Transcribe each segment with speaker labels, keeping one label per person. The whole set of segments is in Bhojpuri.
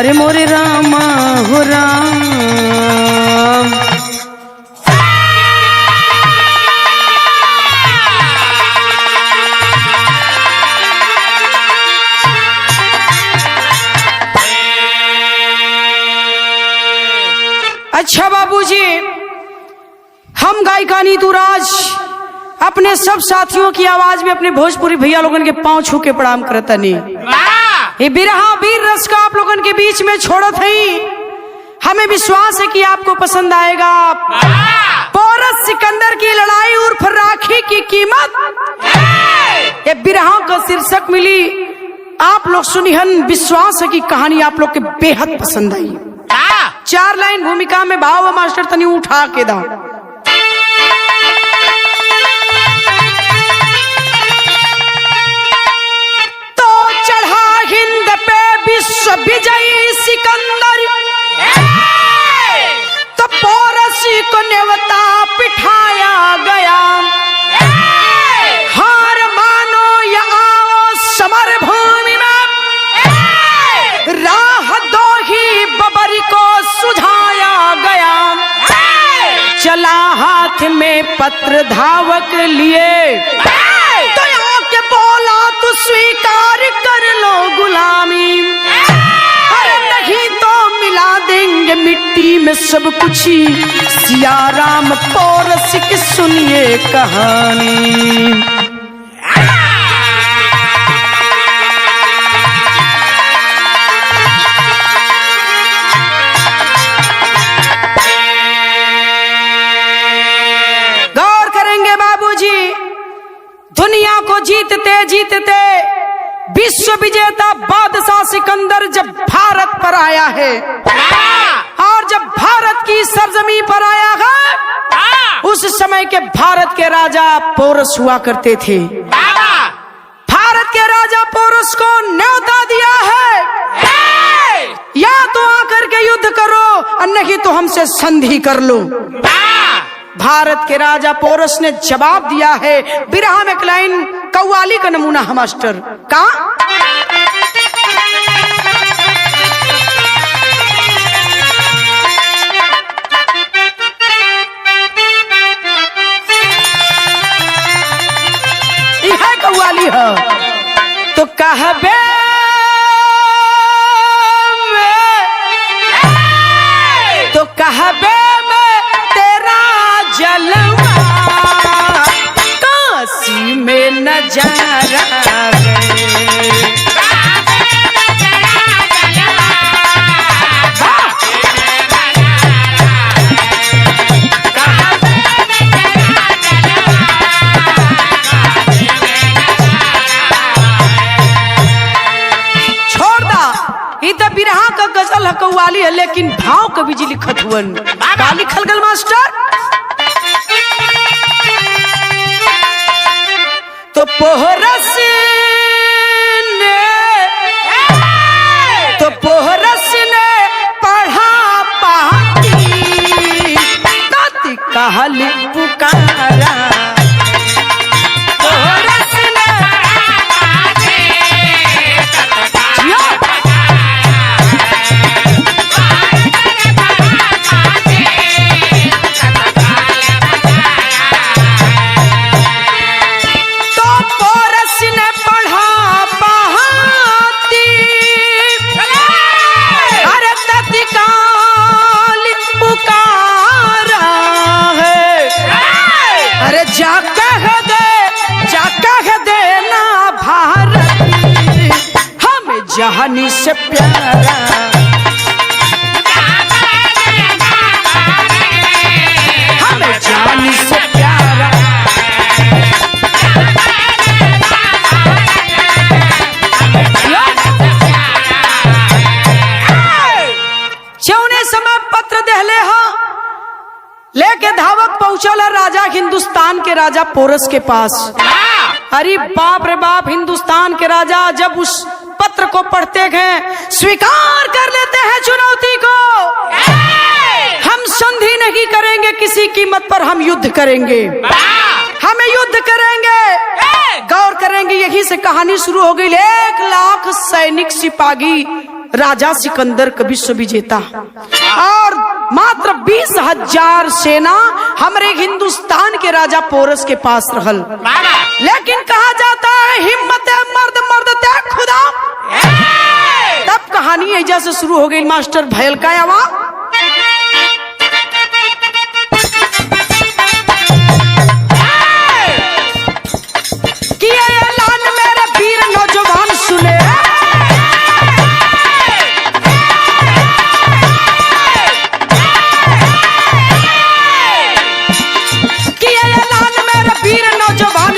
Speaker 1: अरे मोरे रामा हो राम। अच्छा बाबूजी, हम गायिका नीतू राज अपने सब साथियों की आवाज में अपने भोजपुरी भैया लोगन के पांव छू के प्रणाम करतनी। ये बिरहा वीर रस का आप लोगन के बीच में छोड़त है। हमें विश्वास है कि आपको पसंद आएगा। पोरस सिकंदर की लड़ाई उर्फ राखी की कीमत, ये बिरहा का शीर्षक मिली। आप लोग सुनिहन, विश्वास है कि कहानी आप लोग के बेहद पसंद आई। 4 लाइन भूमिका में भाव मास्टर तनी उठा के दा। तो चढ़ा हिंद पे विश्व विजयी सिकंदर, तो पोरसी को नेवता पिठाया गया। हार मानो या आओ समर भूमि में, राह दो ही बबरी को सुझाया गया। चला हाथ में पत्र धावक लिए, तो आके बोला तू स्वीकार कर लो गुलामी। अरे नहीं तो मिला देंगे मिट्टी में सब कुछ ही। सिया राम पोरस की सुनिए कहानी। दुनिया को जीतते जीतते विश्व विजेता बादशाह सिकंदर जब भारत पर आया है, और जब भारत की सरजमी पर आया है, उस समय के भारत के राजा पोरस हुआ करते थे। भारत के राजा पोरस को न्योता दिया है, या तो आकर के युद्ध करो और नहीं तो हमसे संधि कर लो। भारत के राजा पोरस ने जवाब दिया है। बिरहा में एक लाइन कव्वाली का नमूना है मास्टर का। यह कव्वाली है। तो कहबे तो कहबे जलवा काशी में नजारा छोड़ दा। ये तो बिरहा का गजल है, कव्वाली है, लेकिन भाव कवि जी लिखत हुवन। का लिखल गल मास्टर? तो पोरस ने पढ़ा पाती, ताती कहली पुकारा। पोरस ने जहानी से प्यारा, हमें जहानी से प्यारा। चौने समय पत्र दहले हो लेके धावक पहुंचल राजा हिंदुस्तान के राजा पोरस के पास। अरे बाप रे बाप, हिंदुस्तान के राजा जब उस पत्र को पढ़ते गए, स्वीकार कर लेते हैं चुनौती को। हम संधि नहीं करेंगे किसी कीमत पर, हम युद्ध करेंगे, हमें युद्ध करेंगे। गौर करेंगे, यही से कहानी शुरू हो गई। 1 लाख सैनिक सिपाही राजा सिकंदर का विश्व विजेता, और मात्र 20,000 सेना हमारे हिंदुस्तान के राजा पोरस के पास रहल। लेकिन कहा जाता है हिम्मत मर्द मर्द ते खुदा। तब कहानी ऐजा से शुरू हो गई मास्टर भयल का आवाज। किया ऐलान मेरे वीर नौजवान सुने,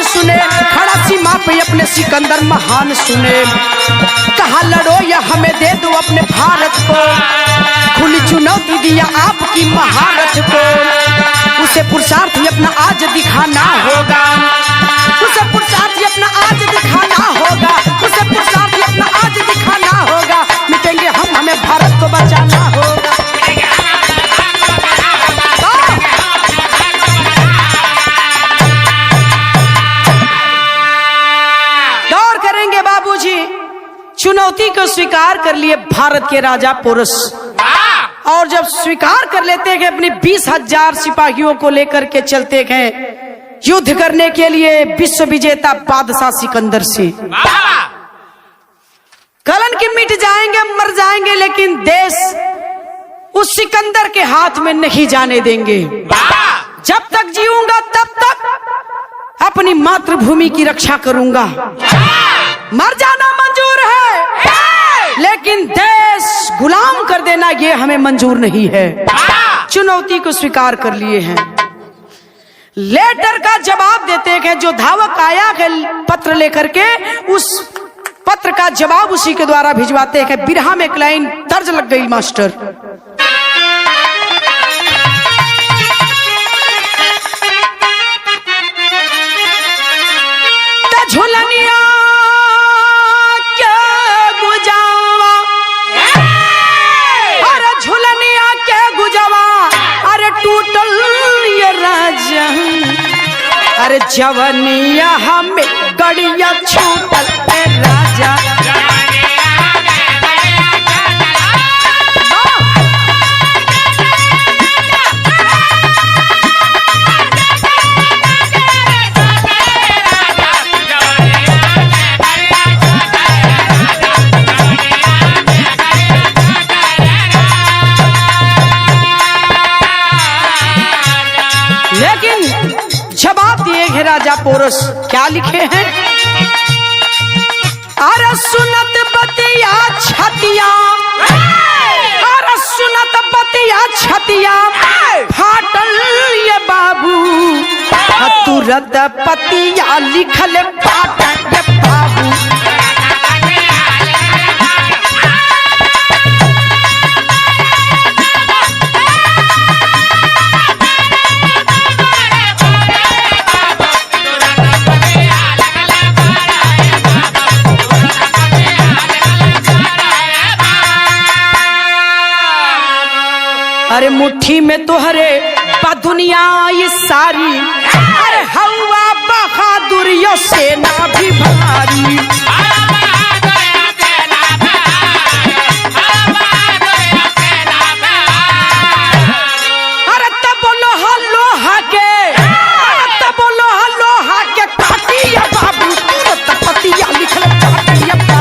Speaker 1: सुने खड़ा सीमा पे अपने सिकंदर महान सुने। कहा लड़ो या हमें दे दो अपने भारत को, खुली चुनौती दिया आपकी महारत को। उसे पुरुषार्थ ही अपना आज दिखाना होगा, उसे पुरुषार्थ ही अपना आज दिखाना होगा, उसे पुरुषार्थ ही अपना आज दिखाना होगा। मिटेंगे हम, हमें भारत को बचाना होगा। चुनौती को स्वीकार कर लिए भारत के राजा पोरस, और जब स्वीकार कर लेते गए अपने 20,000 सिपाहियों को लेकर के चलते गए युद्ध करने के लिए विश्व विजेता बादशाह सिकंदर से। कलन की मिट जाएंगे, मर जाएंगे, लेकिन देश उस सिकंदर के हाथ में नहीं जाने देंगे। जब तक जीऊंगा तब तक अपनी मातृभूमि की रक्षा करूंगा। मर जाना मंजूर है, लेकिन देश गुलाम कर देना ये हमें मंजूर नहीं है। चुनौती को स्वीकार कर लिए हैं। लेटर का जवाब देते हैं, जो धावक आया है पत्र लेकर के, उस पत्र का जवाब उसी के द्वारा भिजवाते हैं। बिरहा में एक लाइन दर्ज लग गई मास्टर। झुलनिया अरे जवनिया हमें गड़िया छूटल राजा, राजा पोरस क्या लिखे हैं? अरे सुनत बतिया छतिया, अरे सुनत बतिया छतिया फाटल ये बाबू, तुरंत पतिया लिखल पाटल ये बाबू। अरे मुट्ठी में तोहरे दुनिया ये सारी, अरे हवा बहादुर यो सेना भी भारी। अरे तब लोहा लोहा के, अरे तब लोहा लोहा के काटी या बाबू, पतिया लिखल काटी या बाबू।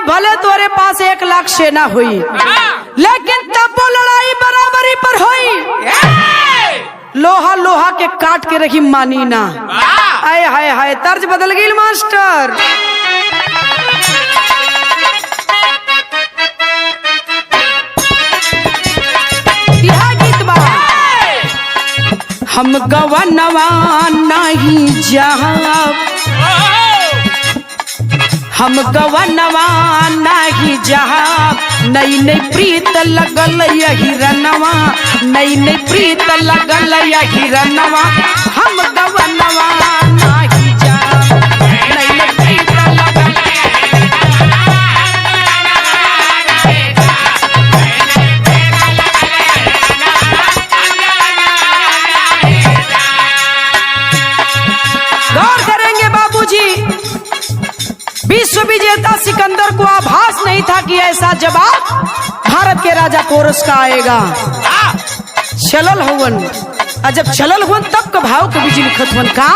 Speaker 1: भले तोरे पास 1 लाख सेना हुई, लेकिन तब वो लड़ाई बराबरी पर हुई। लोहा लोहा के काट के रखी मानी ना। आए हाय हाय, तर्ज बदल गई मास्टर। यह गीत बा हम गवनवा नहीं जा, हम गवनवा नहीं जहा, नई नई प्रीत लगल यही रनवा, नई नई प्रीत लगल यही रनवा, हम गवनवा नहीं जा, नई नई प्रीत लगल। कोरस का आएगा। चलल हुवन, जब चलल हुवन तब का भाव कवि जी लिखत हुवन का,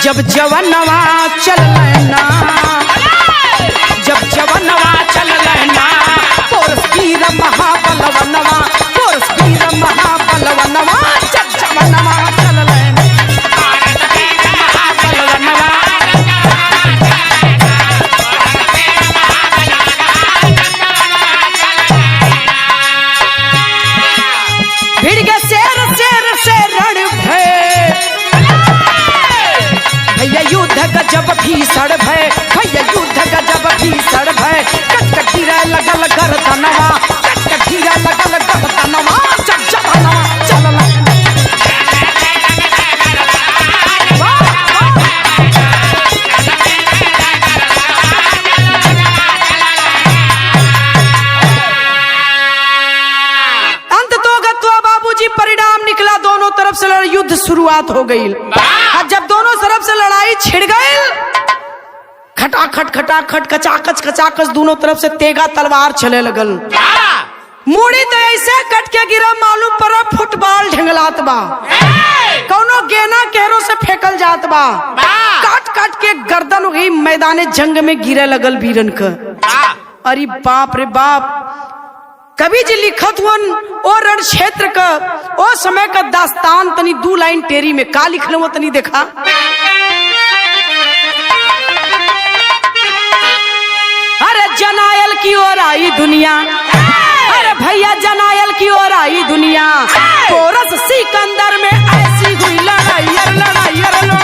Speaker 1: जब जवनवा चल ना, जब जवनवा चल ना, कोरस वीर महाबलवनवा, कोरस वीर महाबलवनवा, जब जवनवा चल ना। भिड़ गए शेर शेर से रण भय, भैया युद्ध गजब भीषण भय, भैया युद्ध गजब भीषण भय, कट गिरा लगल गर्दनवा, कट गिरा लगल गर्दनवा, जब जवनवा चलल। परिणाम निकला, दोनों तरफ से युद्ध शुरुआत हो गई। जब दोनों तरफ से लड़ाई छिड़ गई, खटाखट खटाखट कचाकच कचाकच दोनों तरफ से तेगा तलवार चले लगल। मुड़ी तो ऐसे कट के गिरा मालूम पड़ा फुटबॉल ढंगलात बा, कौनो गेना केहरों से फेंकल जात बा, काट काट के गर्दन हो गई, मैदान जंग में गिरे लगल वीरन का। अरे बाप रे बाप, कवि जी लिखत हुन ओ रण क्षेत्र का ओ समय का दास्तान तनी 2 लाइन टेरी में का लिखल हुआ तनी देखा। अरे जनायल की ओर आई दुनिया, अरे भैया जनायल की ओर आई दुनिया, कोरस सिकंदर में ऐसी हुई लड़ाई लड़ाई लड़ाई।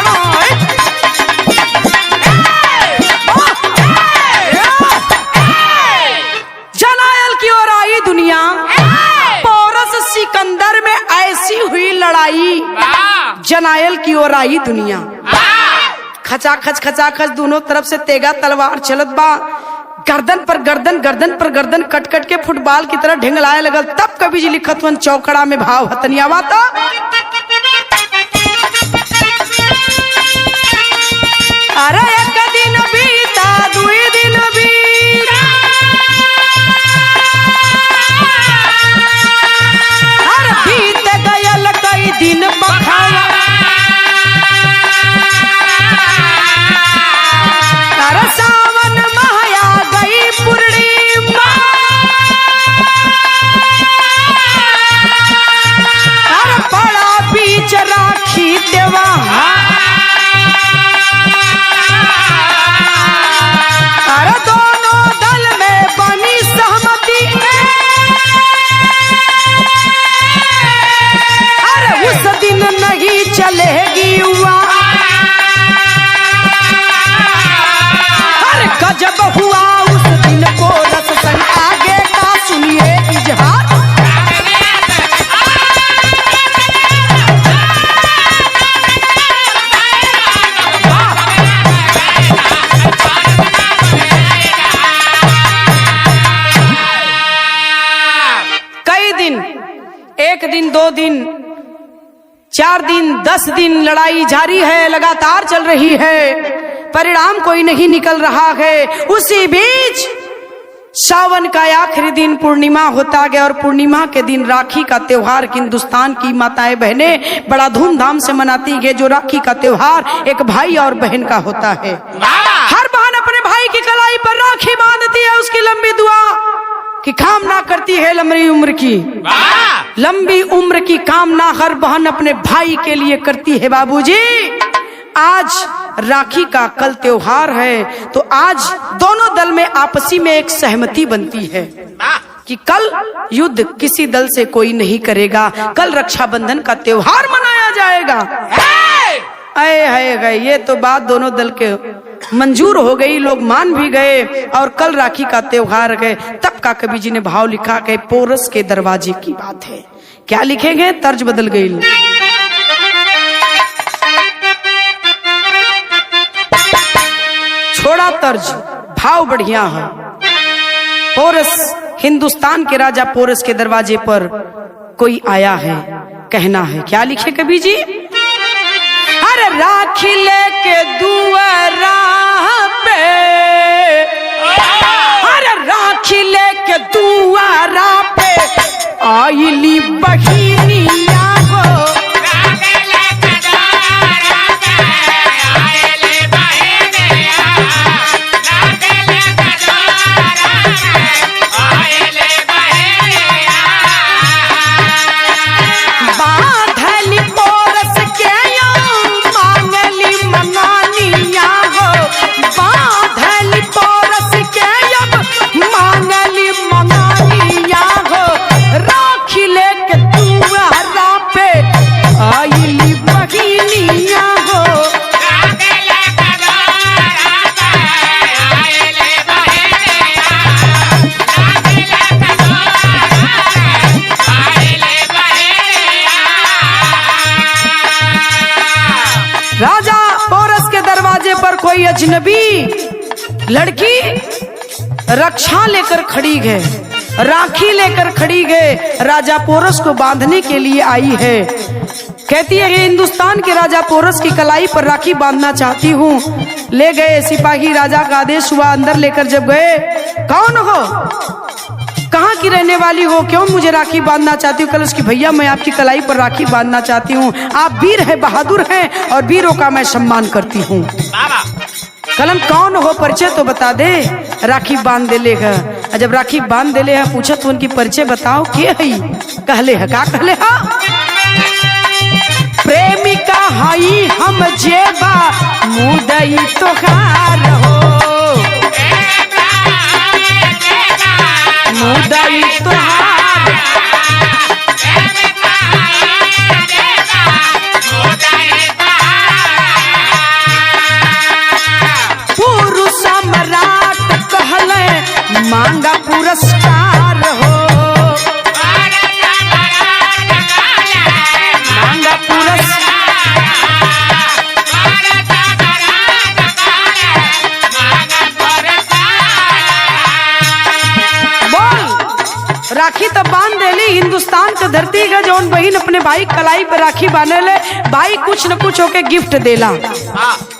Speaker 1: जनायल की ओर आई दुनिया, कोरस सिकंदर में ऐसी हुई लड़ाई, जनायल की ओर आई दुनिया। खचाखच खचाखच दोनों तरफ से तेगा तलवार चलत बा, गर्दन पर गर्दन गर्दन पर गर्दन कट कट के फुटबॉल की तरह ढिंगलाए लगल। तब कवि जी लिखत हुन चौकड़ा में भाव हतनिया वाता, अरे एक दिन बीता दुई दिन बीता, अरे बीत गयल कई दिन बखाया, अरे सावन महया गई पूर्णिमा, अरे बड़ा बीच राखी देवा, अरे दोनों दल में बनी सहमति, अरे उस दिन नहीं चलेगी हुआ, अरे गजब हुआ उस दिन कोरस संग, आगे का सुनिए इजहार। एक दिन 2 दिन 4 दिन 10 दिन लड़ाई जारी है, लगातार चल रही है, परिणाम कोई नहीं निकल रहा है। उसी बीच सावन का आखिरी दिन पूर्णिमा होता गया, और पूर्णिमा के दिन राखी का त्योहार हिंदुस्तान की माताएं बहनें बड़ा धूमधाम से मनाती है। जो राखी का त्योहार एक भाई और बहन का होता है। हर बहन अपने भाई की कलाई पर राखी बांधती है, उसकी लंबी दुआ की कामना करती है, लंबी उम्र की, लंबी उम्र की कामना हर बहन अपने भाई के लिए करती है। बाबूजी, आज राखी का कल त्योहार है, तो आज दोनों दल में आपसी में एक सहमति बनती है कि कल युद्ध किसी दल से कोई नहीं करेगा, कल रक्षाबंधन का त्योहार मनाया जाएगा। है ये तो बात दोनों दल के मंजूर हो गई, लोग मान भी गए, और कल राखी का त्योहार गए। तब का कवि जी ने भाव लिखा कि पोरस के दरवाजे की बात है। क्या लिखेंगे, तर्ज बदल गई। छोड़ा तर्ज, भाव बढ़िया है। पोरस, हिंदुस्तान के राजा पोरस के दरवाजे पर कोई आया है, कहना है। क्या लिखे कवि जी, अरे राखी लेके दुआरा पे, अरे राखी ले लेके दुआरा पे आइली बहिनिया हो। राजा पोरस के दरवाजे पर कोई अजनबी लड़की रक्षा लेकर खड़ी है, राखी लेकर खड़ी है, राजा पोरस को बांधने के लिए आई है। कहती है कि हिंदुस्तान के राजा पोरस की कलाई पर राखी बांधना चाहती हूँ। ले गए सिपाही, राजा का आदेश हुआ। अंदर लेकर जब गए, कौन हो, कहाँ की रहने वाली हो, क्यों मुझे राखी बांधना चाहती हूँ? कल उसकी भैया मैं आपकी कलाई पर राखी बांधना चाहती हूँ। आप वीर है, बहादुर हैं और वीरों का मैं सम्मान करती हूँ। कलम कौन हो, परिचय तो बता दे। राखी बांध दे लेगा। जब राखी बांध दे ले है, पूछा तो उनकी परिचय बताओ के है? कहले है का कहले हा? प्रेमिका हई हम जेबा मुदई तोहार हो, मुदई तोहार पुरुष सम्राट कहले मांगा पुरस्कार हो, मांगा पुरस्कार। राखी तो बांध देली, हिंदुस्तान के धरती का जौन बहन अपने भाई कलाई पे राखी बांधे ले, भाई कुछ न कुछ होके गिफ्ट देला।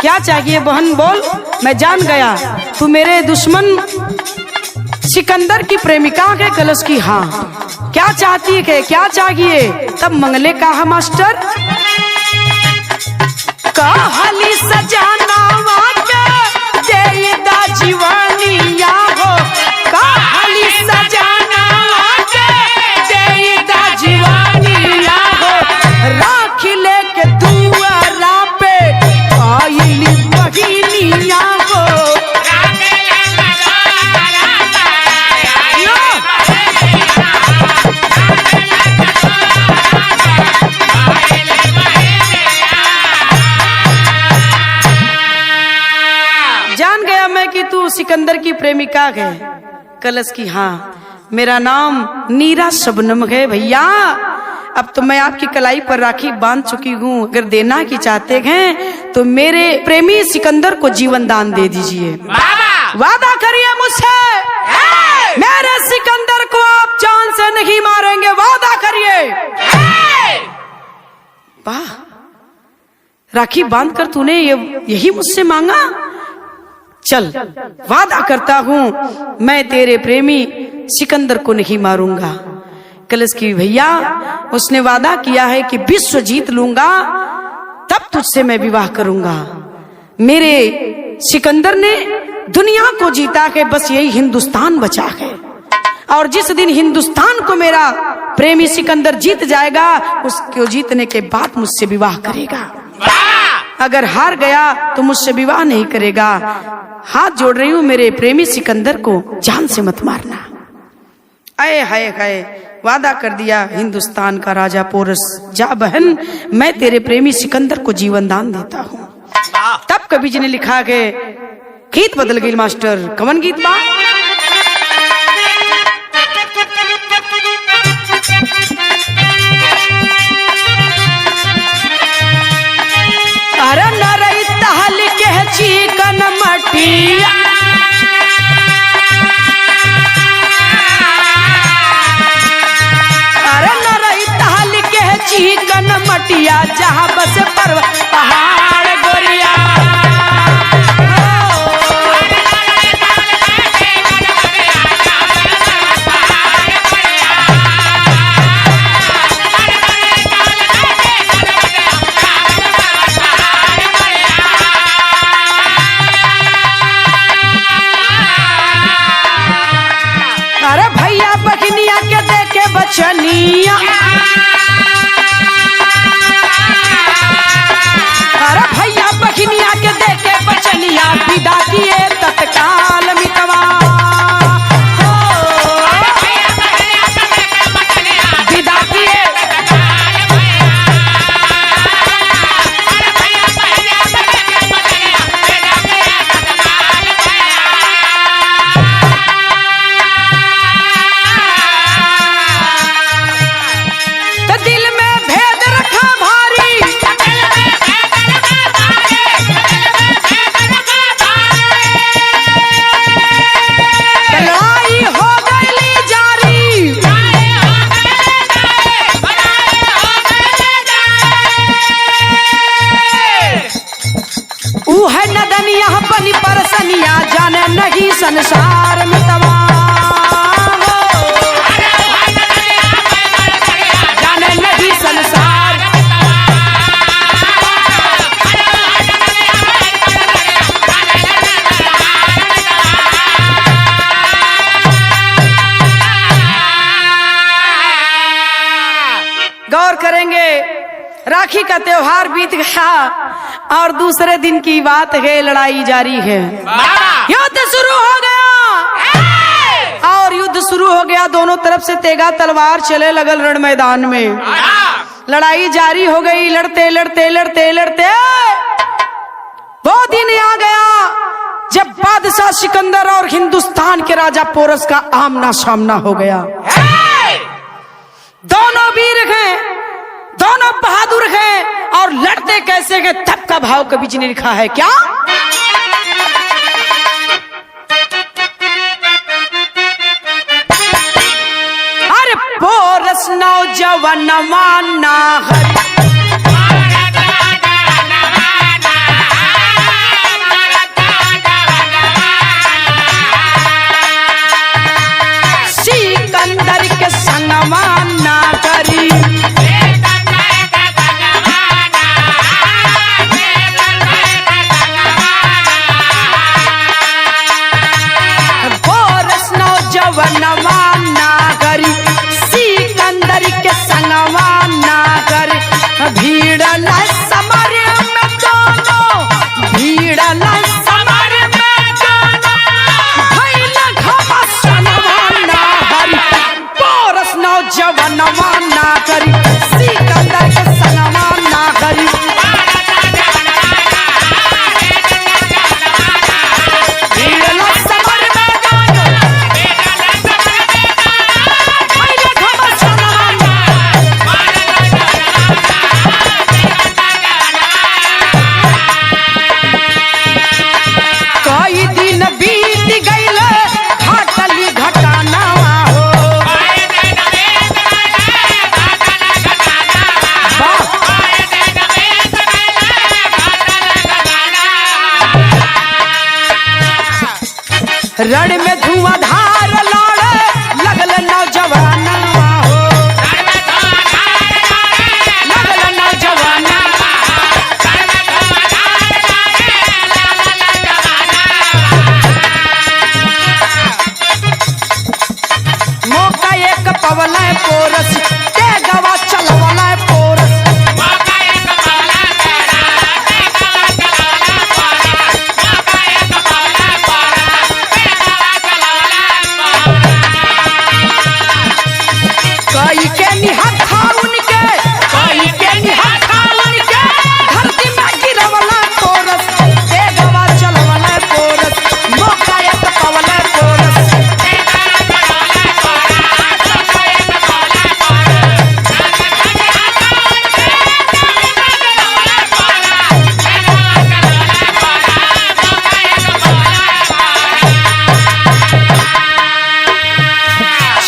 Speaker 1: क्या चाहिए बहन बोल? मैं जान गया तू मेरे दुश्मन सिकंदर की प्रेमिका के। कलश की हाँ। क्या चाहती है, क्या चाहिए? तब मंगले कहा मास्टर, कहली सजाना देदा जीवनिया हो, कहली सजाना देदा जीवनिया हो, राखी लेके दुआरा पे आइली बहिनिया हो। जान गया मैं कि तू सिकंदर की प्रेमिका है। कलश की हाँ, मेरा नाम नीरा शबनम है भैया। अब तो मैं आपकी कलाई पर राखी बांध चुकी हूँ। अगर देना की चाहते हैं तो मेरे प्रेमी सिकंदर को जीवन दान दे दीजिए। वादा करिए मुझसे, मेरे सिकंदर को आप जान से नहीं मारेंगे, वादा करिए। वाह, राखी बांध कर तूने यही मुझसे मांगा? चल, वादा करता हूँ मैं तेरे प्रेमी सिकंदर को नहीं मारूंगा। कलश की भैया, उसने वादा किया है कि विश्व जीत लूंगा तब तुझसे मैं विवाह करूंगा। मेरे सिकंदर ने दुनिया को जीता है, बस यही हिंदुस्तान बचा है। और जिस दिन हिंदुस्तान को मेरा प्रेमी सिकंदर जीत जाएगा, उसको जीतने के बाद मुझसे विवाह करेगा। अगर हार गया तो मुझसे विवाह नहीं करेगा। हाथ जोड़ रही हूँ, मेरे प्रेमी सिकंदर को जान से मत मारना। आए हाय हाय, वादा कर दिया हिंदुस्तान का राजा पोरस। जा बहन, मैं तेरे प्रेमी सिकंदर को जीवन दान देता हूँ। तब कवि जी ने लिखा के गीत बदल गई मास्टर। कवन गीत बा? अरे नरई तहल के चिकन मटिया, अरे नरई तहल के चिकन मटिया, जहाँ बस पर्वत पहाड़ गोरिया। भैया बखनिया के देखे बचनिया, अरे भैया बखनिया के देखे बचनिया, विदा किए तत्काल मितवा, विदा किए तो दिल में भेद रखा भारी, लड़ाई हो गई जारी, ऊ है नदनिया बनी परसनिया, जाने नहीं संसार में तवा, जाने नहीं संसार, गौर करेंगे राखी का त्योहार बीत गया और दूसरे दिन की बात है, लड़ाई जारी है, युद्ध शुरू हो गया और युद्ध शुरू हो गया, दोनों तरफ से तेगा तलवार चले लगल रण मैदान में, लड़ाई जारी हो गई, लड़ते लड़ते लड़ते लड़ते वो दिन आ गया जब बादशाह सिकंदर और हिंदुस्तान के राजा पोरस का आमना सामना हो गया। दोनों वीर हैं, दोनों बहादुर हैं और लड़ते कैसे हैं तब का भाव कभी जी ने लिखा है क्या? अरे पोरस नौजवान माना सिकंदर के संगमा ना करी, पोरस नौजवान ना करी, सिकंदर के संगमा ना करी, भीड़ न समर में दोनों, भीड़ न समर में दोनों, भइल घमसान ना हरी, पोरस नौजवान ना करी, सिकंदर के संगमा ना करी, भीड़ न समर में दोनों, भइल घमसान ना, कई दिन बीत गईल घटली घटाना हो, रण में धुआंधार लड़े लगल नौजवान हो, लगल नौजवान, मौका एक पवल पोरस, तेगवा चलवल पोरस, कई के निहत्था उनके, कई के निहत्था उनके, धरती में गिरवल पोरस, तेगवा चलवल पोरस, मौका एक पवल पोरस,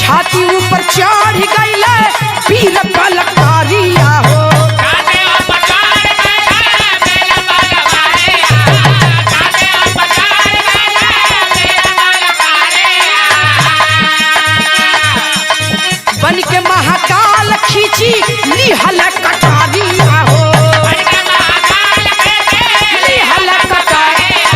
Speaker 1: छाती ऊपर चढ़ गईले वीर बलकारिया हो, बन के महाकाल खींची निहल कटारिया हो, निहल कटारिया,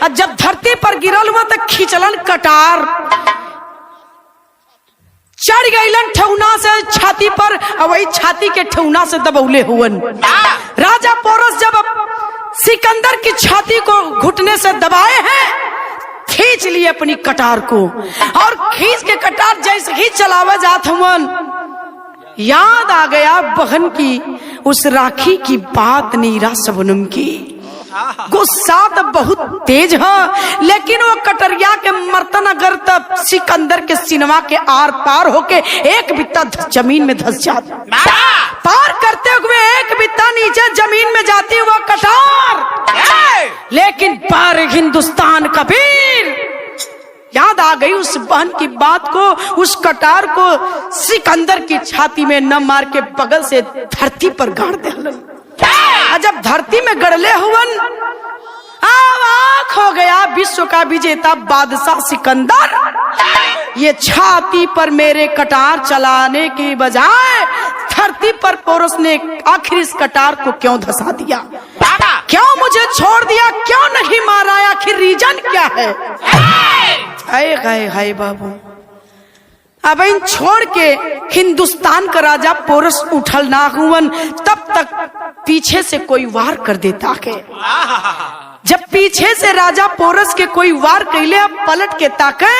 Speaker 1: और जब धरती पर गिरल हुआ तो खींचलन कटार, चढ़ गईलन ठेहुना से छाती पर, और वही छाती के ठेहुना से दबौले हुवन। राजा पोरस जब सिकंदर की छाती को घुटने से दबाए हैं, खींच लिए अपनी कटार को, और खींच के कटार जैसे ही चलावे जात हुवन, याद आ गया बहन की उस राखी की बात, नीरा सबनम की। गुस्सा तो बहुत तेज है, लेकिन वो कटरिया के मर्तन अगर तब सिकंदर के सिनेमा के आर पार होके एक बित्ता जमीन में धंस जाता, पार करते हुए एक बित्ता नीचे जमीन में जाती वो कटार, लेकिन पार हिंदुस्तान का वीर। याद आ गई उस बहन की बात को, उस कटार को सिकंदर की छाती में न मार के बगल से धरती पर गाड़ दे। जब धरती में गड़ले हुवन, आँख हो गया विश्व का विजेता बादशाह सिकंदर। ये छाती पर मेरे कटार चलाने की बजाय धरती पर पोरस ने आखिर इस कटार को क्यों धंसा दिया, क्यों मुझे छोड़ दिया, क्यों नहीं मारा, आखिर रीजन क्या है? हाय हाय हाय बाबू। अब इन छोड़ के हिंदुस्तान का राजा पोरस उठल ना हुवन, तब तक पीछे से कोई वार कर देता के। जब पीछे से राजा पोरस के कोई वार कैले, पलट के ताके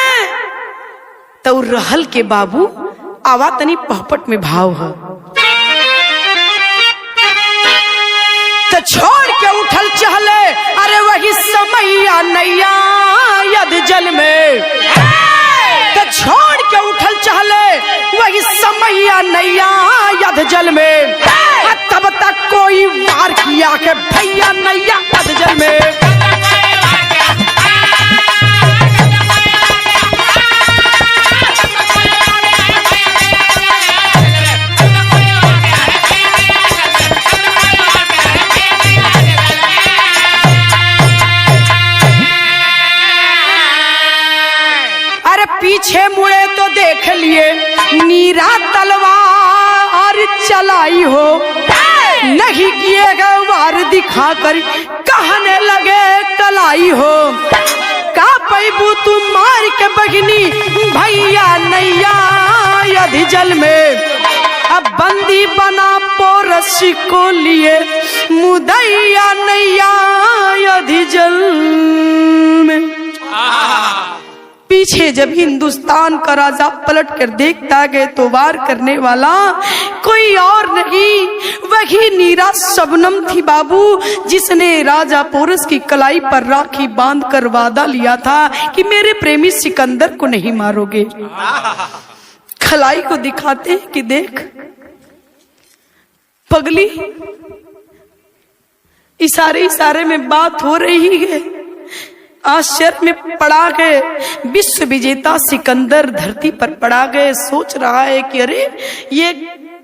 Speaker 1: तो रहल के बाबू आवा तनी पहपट में भाव है, तो छोड़ के उठल चहले, अरे वही समैया नैया यद जल में, तो छोड़ के उठल चहले वही समैया नैया यद जल में, तब तक कोई वार किया के भैया नैया यद जल में। पीछे मुड़े तो देख लिए नीरा तलवार चलाई हो, नहीं किएगा वार दिखाकर कहने लगे कलाई हो, का पैबू तू मार के बगनी भैया नैया यदि जल में, अब बंदी बना पोरस को लिए मुदैया नैया यदि जल में। पीछे जब हिंदुस्तान का राजा पलट कर देखता गए तो वार करने वाला कोई और नहीं, वही नीरा सबनम थी बाबू, जिसने राजा पोरस की कलाई पर राखी बांध कर वादा लिया था कि मेरे प्रेमी सिकंदर को नहीं मारोगे। कलाई को दिखाते हैं कि देख पगली, इशारे इशारे में बात हो रही है। आश्चर्य में पड़ा गए, विश्व विजेता सिकंदर धरती पर पड़ा गए, सोच रहा है कि अरे ये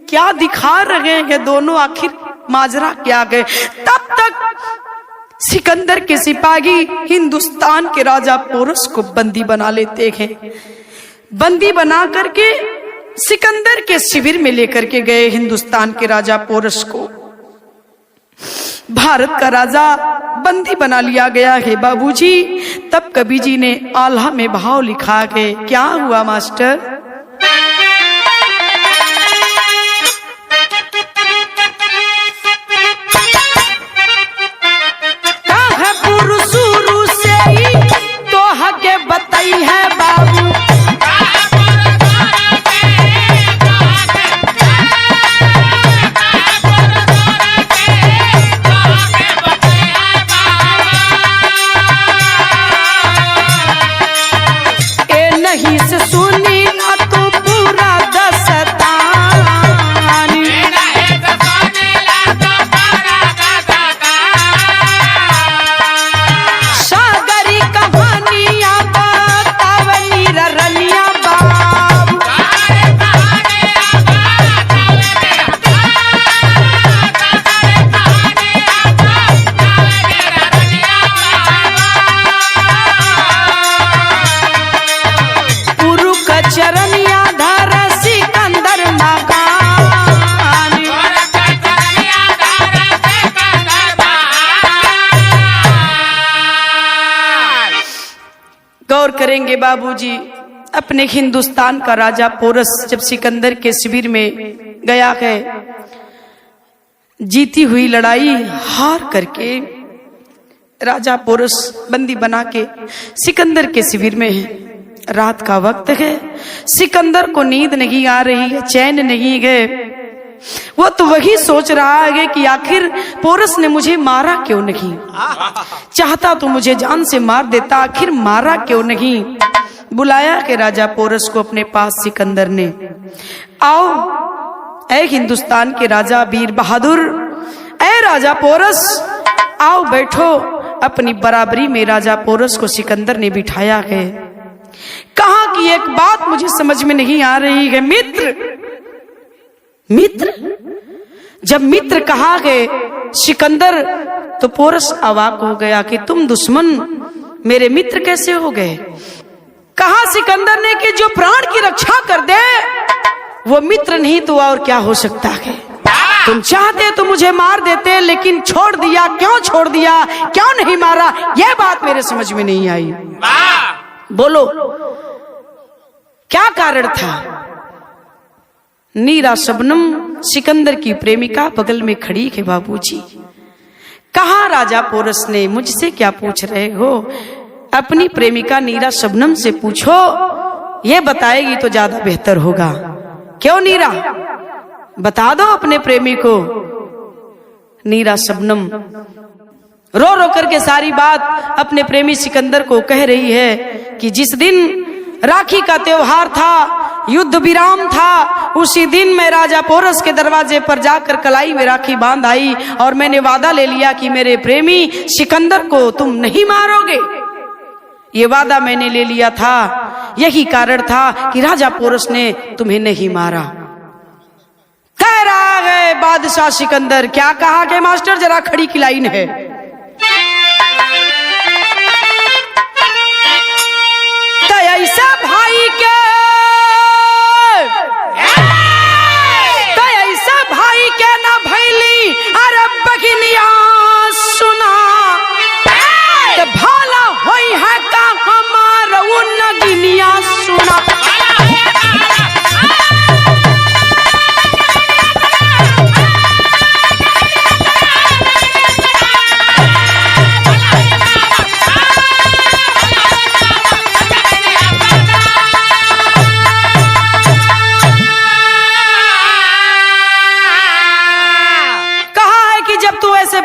Speaker 1: क्या दिखा रहे हैं दोनों, आखिर माजरा क्या गए। तब तक सिकंदर के सिपाही हिंदुस्तान के राजा पोरस को बंदी बना लेते हैं। बंदी बना करके सिकंदर के शिविर में लेकर के गए हिंदुस्तान के राजा पोरस को। भारत का राजा बंदी बना लिया गया है बाबूजी। तब कवि जी ने आल्हा में भाव लिखा है, क्या हुआ मास्टर? कहा पुरुषुरु से ही तो हके बताई है बाबू, करेंगे बाबूजी। अपने हिंदुस्तान का राजा पोरस जब सिकंदर के शिविर में गया है, जीती हुई लड़ाई हार करके राजा पोरस बंदी बना के सिकंदर के शिविर में है। रात का वक्त है, सिकंदर को नींद नहीं आ रही है, चैन नहीं है। वो तो वही सोच रहा है कि आखिर पोरस ने मुझे मारा क्यों नहीं। चाहता तो मुझे जान से मार देता, आखिर मारा क्यों नहीं। बुलाया कि राजा पोरस को अपने पास सिकंदर ने। आओ ऐ हिंदुस्तान के राजा वीर बहादुर, ऐ राजा पोरस, आओ बैठो। अपनी बराबरी में राजा पोरस को सिकंदर ने बिठाया है। कहा कि एक बात मुझे समझ में नहीं आ रही है, मित्र मित्र। जब मित्र कहा गए सिकंदर, तो पोरस अवाक हो गया कि तुम दुश्मन मेरे मित्र कैसे हो गए। कहा सिकंदर ने कि जो प्राण की रक्षा कर दे वो मित्र नहीं तो और क्या हो सकता है। तुम चाहते तो मुझे मार देते, लेकिन छोड़ दिया, क्यों छोड़ दिया, क्यों नहीं मारा, यह बात मेरे समझ में नहीं आई। बोलो क्या कारण था। नीरा शबनम सिकंदर की प्रेमिका बगल में खड़ी है बाबूजी। कहा राजा पोरस ने, मुझसे क्या पूछ रहे हो, अपनी प्रेमिका नीरा शबनम से पूछो, ये बताएगी तो ज्यादा बेहतर होगा। क्यों नीरा, बता दो अपने प्रेमी को। नीरा शबनम रो रो करके सारी बात अपने प्रेमी सिकंदर को कह रही है कि जिस दिन राखी का त्योहार था, युद्ध विराम था, उसी दिन मैं राजा पोरस के दरवाजे पर जाकर कलाई में राखी बांध आई और मैंने वादा ले लिया कि मेरे प्रेमी सिकंदर को तुम नहीं मारोगे। ये वादा मैंने ले लिया था, यही कारण था कि राजा पोरस ने तुम्हें नहीं मारा। कह रहा है बादशाह सिकंदर, क्या कहा कि मास्टर जरा खड़ी की लाइन है। ऐसा भाई के ऐसा भाई के ना भैली अरे बगिनिया सुना, तो भाला होई है का हमारा वो नगिनिया सुना।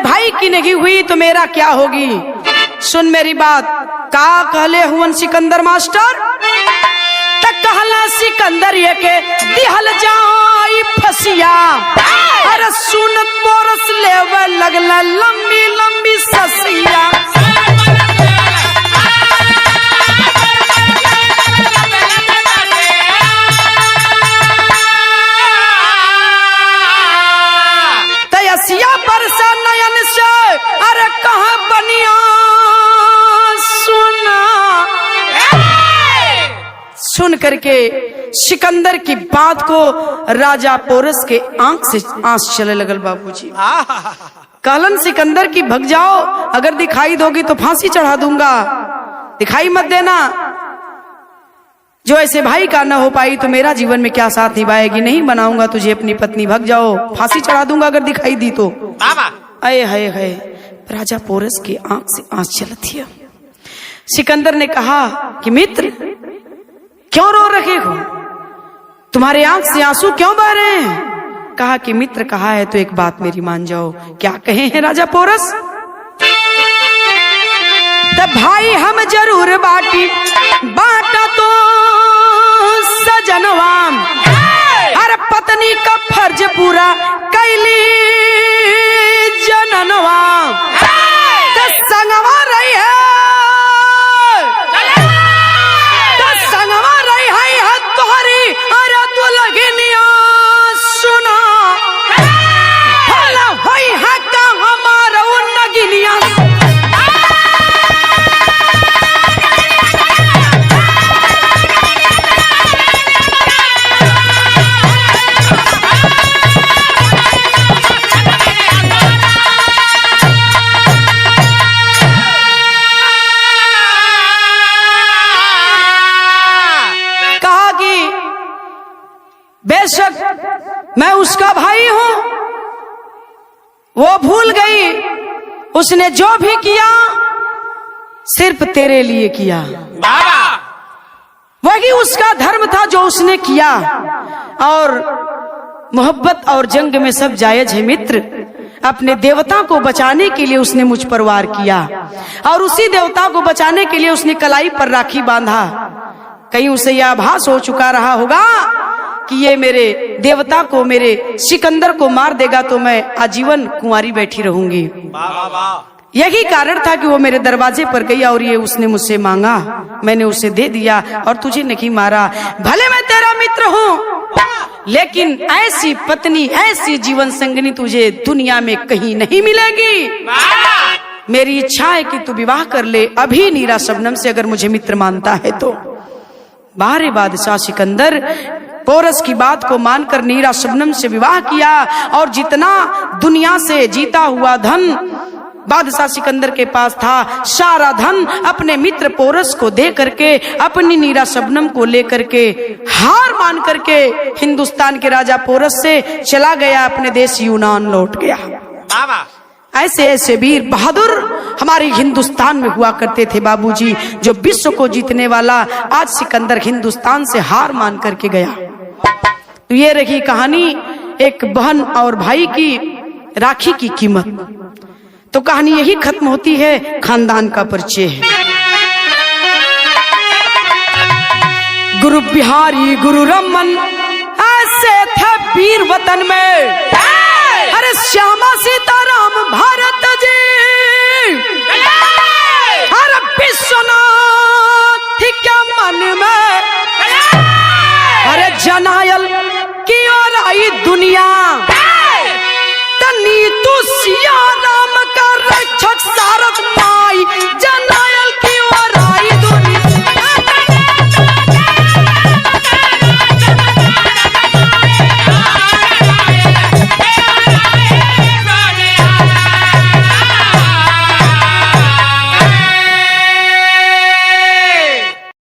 Speaker 1: भाई की नहीं हुई तो मेरा क्या होगी। सुन मेरी बात, का कहले हुवन सिकंदर मास्टर, तक कहला सिकंदर ये के दिहल जाई फसिया। अरे सुन पोरस लेवे लगला लंबी लंबी ससिया। तयसिया बरसा नयन से अरे कहाँ बनिया सुना। सुन करके सिकंदर की बात को राजा पोरस के आंख से आंस चले लगल बाबूजी। कहलन सिकंदर की भग जाओ, अगर दिखाई दोगी तो फांसी चढ़ा दूंगा, दिखाई मत देना। जो ऐसे भाई का न हो पाई तो मेरा जीवन में क्या साथ निभाएगी, नहीं बनाऊंगा तुझे अपनी पत्नी, भग जाओ, फांसी चढ़ा दूंगा अगर दिखाई दी तो। अये है राजा पोरस की आंख से आंस चलती है। सिकंदर ने कहा कि मित्र क्यों रो रहे हो, तुम्हारे आंख से आंसू क्यों बह रहे हैं। कहा कि मित्र कहा है तो एक बात मेरी मान जाओ। क्या कहे हैं राजा पोरस। तब भाई हम जरूर बाटा तो सजनवाम, हर पत्नी का फर्ज पूरा कैली जननवाम। संगवा रही है तुम्हारी अरे दुल्हनिया सुना। भला होई है का हमारा नगिनिया। बेशक मैं उसका भाई हूं, वो भूल गई। उसने जो भी किया सिर्फ तेरे लिए किया। वही उसका धर्म था जो उसने किया। और मोहब्बत और जंग में सब जायज है मित्र। अपने देवता को बचाने के लिए उसने मुझ पर वार किया और उसी देवता को बचाने के लिए उसने कलाई पर राखी बांधा। कहीं उसे यह आभास हो चुका रहा होगा कि ये मेरे देवता को, मेरे सिकंदर को मार देगा तो मैं आजीवन कुंवारी बैठी रहूंगी। यही कारण था कि वो मेरे दरवाजे पर गई और ये उसने मुझसे मांगा, मैंने उसे दे दिया और तुझे नहीं मारा। भले मैं तेरा मित्र हूँ, लेकिन ऐसी पत्नी, ऐसी जीवन संगनी तुझे दुनिया में कहीं नहीं मिलेगी। मेरी इच्छा है कि तू विवाह कर ले अभी नीरा शबनम से, अगर मुझे मित्र मानता है तो। बाहरे बादशाह सिकंदर पोरस की बात को मानकर नीरा शबनम से विवाह किया और जितना दुनिया से जीता हुआ धन बादशाह सिकंदर के पास था, सारा धन अपने मित्र पोरस को दे करके अपनी नीरा शबनम को लेकर के हार मान करके हिंदुस्तान के राजा पोरस से चला गया, अपने देश यूनान लौट गया। ऐसे ऐसे वीर बहादुर हमारे हिंदुस्तान में हुआ करते थे बाबूजी, जो विश्व को जीतने वाला। आज सिकंदर हिंदुस्तान से हार मान करके गया। तो ये रही कहानी एक बहन और भाई की राखी की कीमत। तो कहानी यही खत्म होती है, खानदान का परिचय है। गुरु बिहारी गुरु रमन ऐसे थे वीर वतन में। अरे श्यामा सीताराम भारत जी, अरे विश्वनाथ क्या मन में, अरे जनायल की ओर आई दुनिया, तनी तू सिया राम का रक्षक सारथ माई।